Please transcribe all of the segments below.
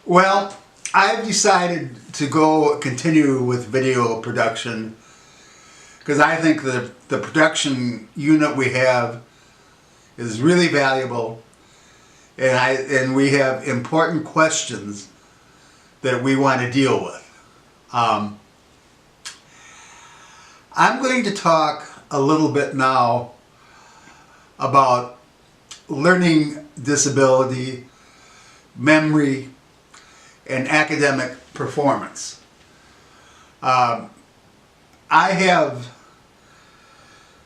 Well, I've decided to continue with video production because I think that the production unit we have is really valuable, and we have important questions that we want to deal with. I'm going to talk a little bit now about learning disability, memory, and academic performance. I have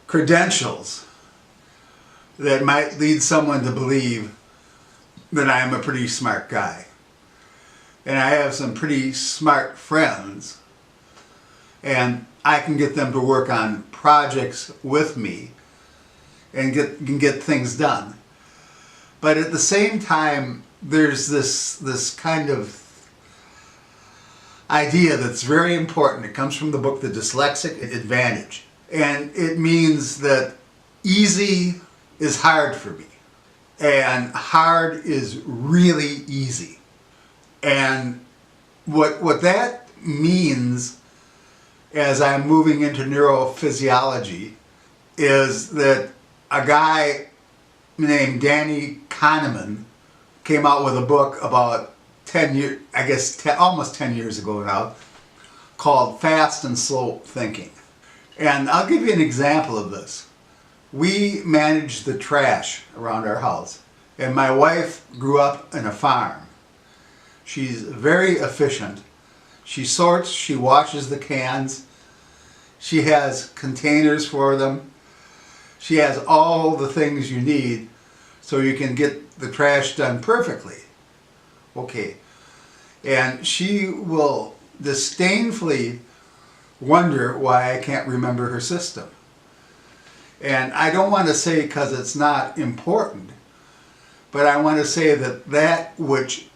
credentials that might lead someone to believe that I am a pretty smart guy. And I have some pretty smart friends, and I can get them to work on projects with me and get things done. But at the same time, there's this kind of idea that's very important. It comes from the book The Dyslexic Advantage. And it means that easy is hard for me, and hard is really easy. And what that means as I'm moving into neurophysiology is that a guy named Danny Kahneman came out with a book about 10 years, I guess almost 10 years ago now, called Fast and Slow Thinking. And I'll give you an example of this. We manage the trash around our house, and my wife grew up in a farm. She's very efficient. She sorts, she washes the cans, she has containers for them, she has all the things you need so you can get the trash done perfectly. Okay. And she will disdainfully wonder why I can't remember her system. And I don't want to say because it's not important, but I want to say that which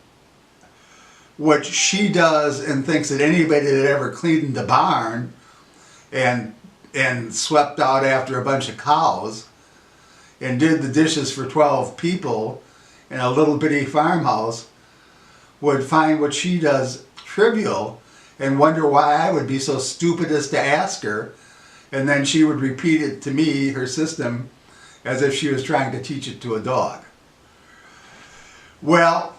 she does and thinks that anybody that ever cleaned the barn and swept out after a bunch of cows and did the dishes for 12 people in a little bitty farmhouse would find what she does trivial and wonder why I would be so stupid as to ask her, and then she would repeat it to me, her system, as if she was trying to teach it to a dog. Well,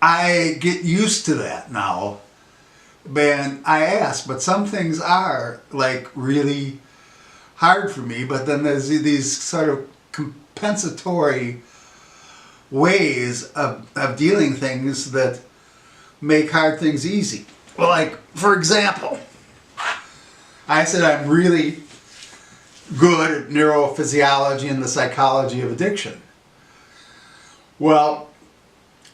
I get used to that now, and I ask, but some things are like really hard for me, but then there's these sort of compensatory ways of dealing things that make hard things easy. Well, like, for example, I said I'm really good at neurophysiology and the psychology of addiction. Well,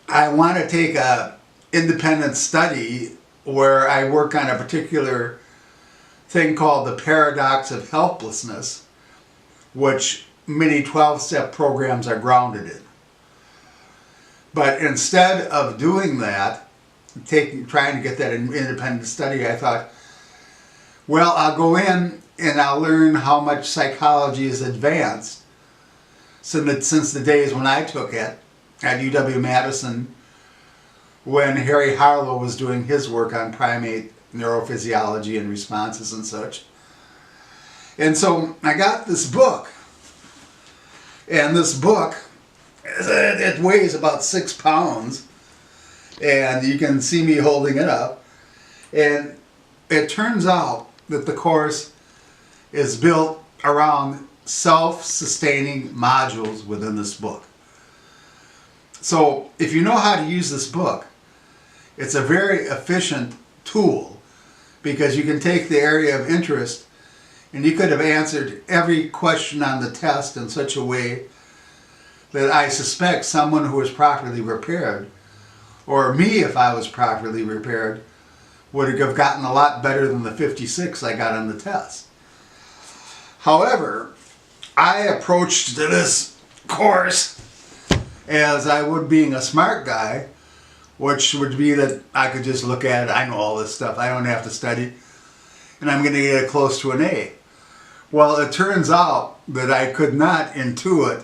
I want to take a independent study where I work on a particular thing called the paradox of helplessness, which many 12-step programs are grounded in. But instead of doing that, trying to get that independent study, I thought, well, I'll go in and I'll learn how much psychology is advanced since the days when I took it at UW-Madison, when Harry Harlow was doing his work on primate neurophysiology and responses and such. And so I got this book, and this book, it weighs about 6 pounds, and you can see me holding it up. And it turns out that the course is built around self-sustaining modules within this book. So if you know how to use this book, it's a very efficient tool, because you can take the area of interest and you could have answered every question on the test in such a way that I suspect someone who was properly prepared, or me if I was properly prepared, would have gotten a lot better than the 56 I got on the test. However, I approached this course as I would being a smart guy, which would be that I could just look at it, I know all this stuff, I don't have to study, and I'm going to get it close to an A. Well, it turns out that I could not intuit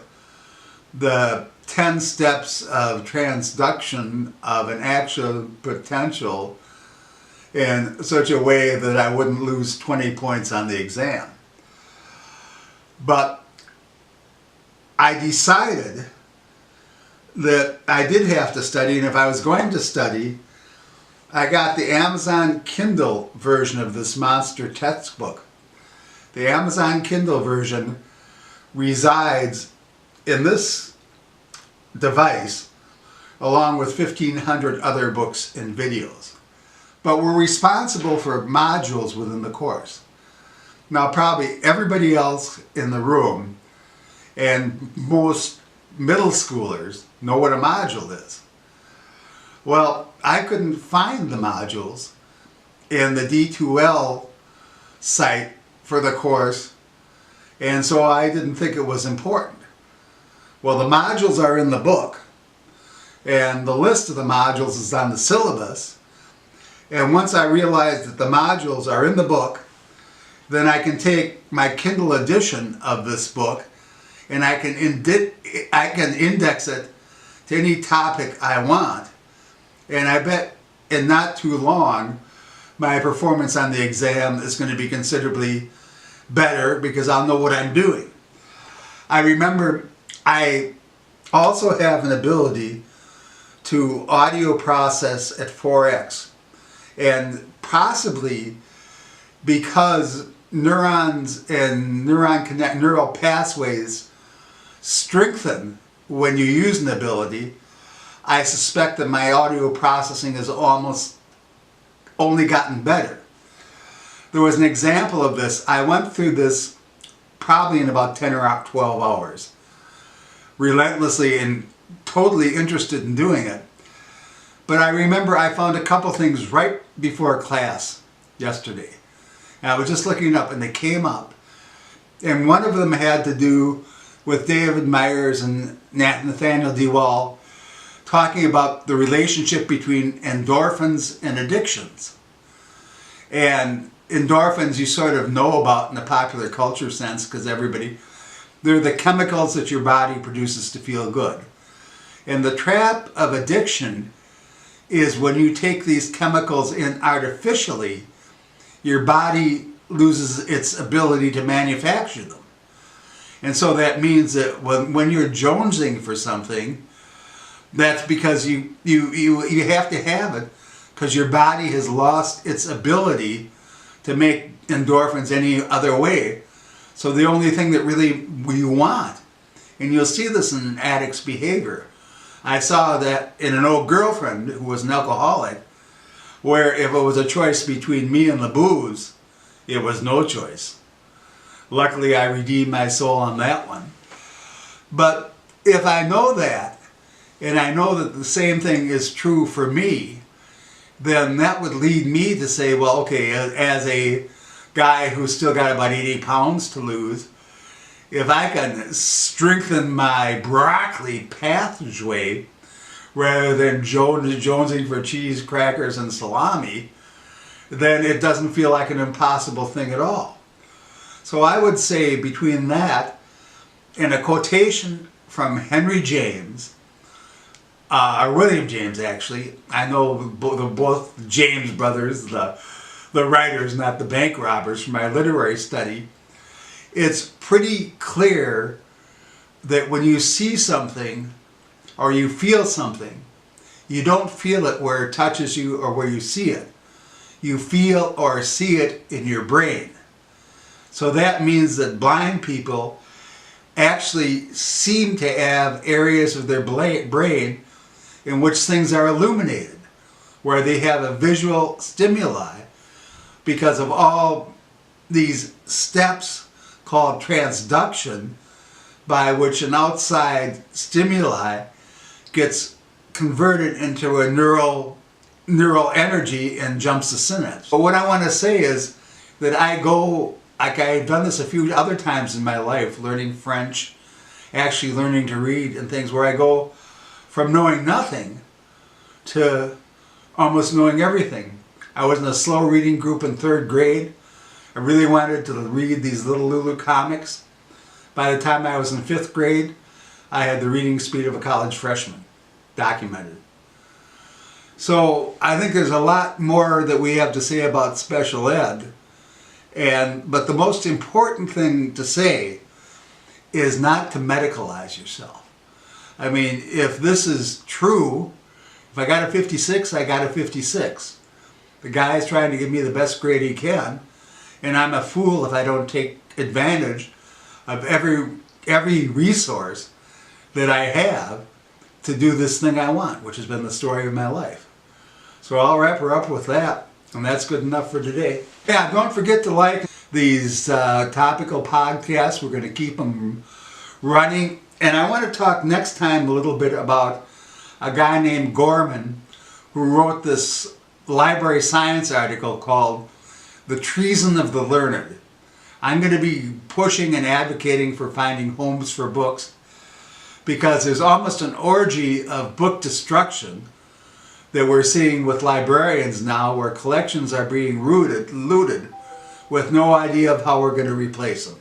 the 10 steps of transduction of an actual potential in such a way that I wouldn't lose 20 points on the exam. But I decided that I did have to study, and if I was going to study, I got the Amazon Kindle version of this monster textbook. The Amazon Kindle version resides in this device along with 1,500 other books and videos. But we're responsible for modules within the course. Now, probably everybody else in the room and most middle schoolers know what a module is. Well, I couldn't find the modules in the D2L site for the course, and so I didn't think it was important. Well, the modules are in the book, and the list of the modules is on the syllabus, and once I realized that the modules are in the book, then I can take my Kindle edition of this book and I can index it to any topic I want. And I bet in not too long, my performance on the exam is going to be considerably better because I'll know what I'm doing. I remember I also have an ability to audio process at 4x. And possibly because neurons and neural pathways strengthen when you use an ability, I suspect that my audio processing has almost only gotten better. There was an example of this. I went through this probably in about 10 or 12 hours, relentlessly and totally interested in doing it. But I remember I found a couple things right before class yesterday. And I was just looking up and they came up. And one of them had to do with David Myers and Nathaniel DeWall talking about the relationship between endorphins and addictions. And endorphins you sort of know about in the popular culture sense because they're the chemicals that your body produces to feel good. And the trap of addiction is when you take these chemicals in artificially, your body loses its ability to manufacture them. And so that means that when you're jonesing for something, that's because you have to have it because your body has lost its ability to make endorphins any other way. So the only thing that really you want, and you'll see this in an addict's behavior. I saw that in an old girlfriend who was an alcoholic, where if it was a choice between me and the booze, it was no choice. Luckily, I redeemed my soul on that one. But if I know that, and I know that the same thing is true for me, then that would lead me to say, well, okay, as a guy who's still got about 80 pounds to lose, if I can strengthen my broccoli pathway rather than jonesing for cheese, crackers, and salami, then it doesn't feel like an impossible thing at all. So I would say between that and a quotation from Henry James, or William James actually, I know both James brothers, the writers, not the bank robbers, from my literary study, it's pretty clear that when you see something or you feel something, you don't feel it where it touches you or where you see it. You feel or see it in your brain. So that means that blind people actually seem to have areas of their brain in which things are illuminated, where they have a visual stimuli because of all these steps called transduction by which an outside stimuli gets converted into a neural energy and jumps the synapse. But what I want to say is that I've done this a few other times in my life, learning French, actually learning to read and things, where I go from knowing nothing to almost knowing everything. I was in a slow reading group in 3rd grade. I really wanted to read these little Lulu comics. By the time I was in 5th grade, I had the reading speed of a college freshman, documented. So I think there's a lot more that we have to say about special ed. But the most important thing to say is not to medicalize yourself. I mean, if this is true, if I got a 56, I got a 56. The guy's trying to give me the best grade he can, and I'm a fool if I don't take advantage of every resource that I have to do this thing I want, which has been the story of my life. So I'll wrap her up with that, and that's good enough for today. Yeah, don't forget to like these topical podcasts. We're going to keep them running. And I want to talk next time a little bit about a guy named Gorman who wrote this library science article called The Treason of the Learned. I'm going to be pushing and advocating for finding homes for books because there's almost an orgy of book destruction that we're seeing with librarians now, where collections are being looted with no idea of how we're going to replace them.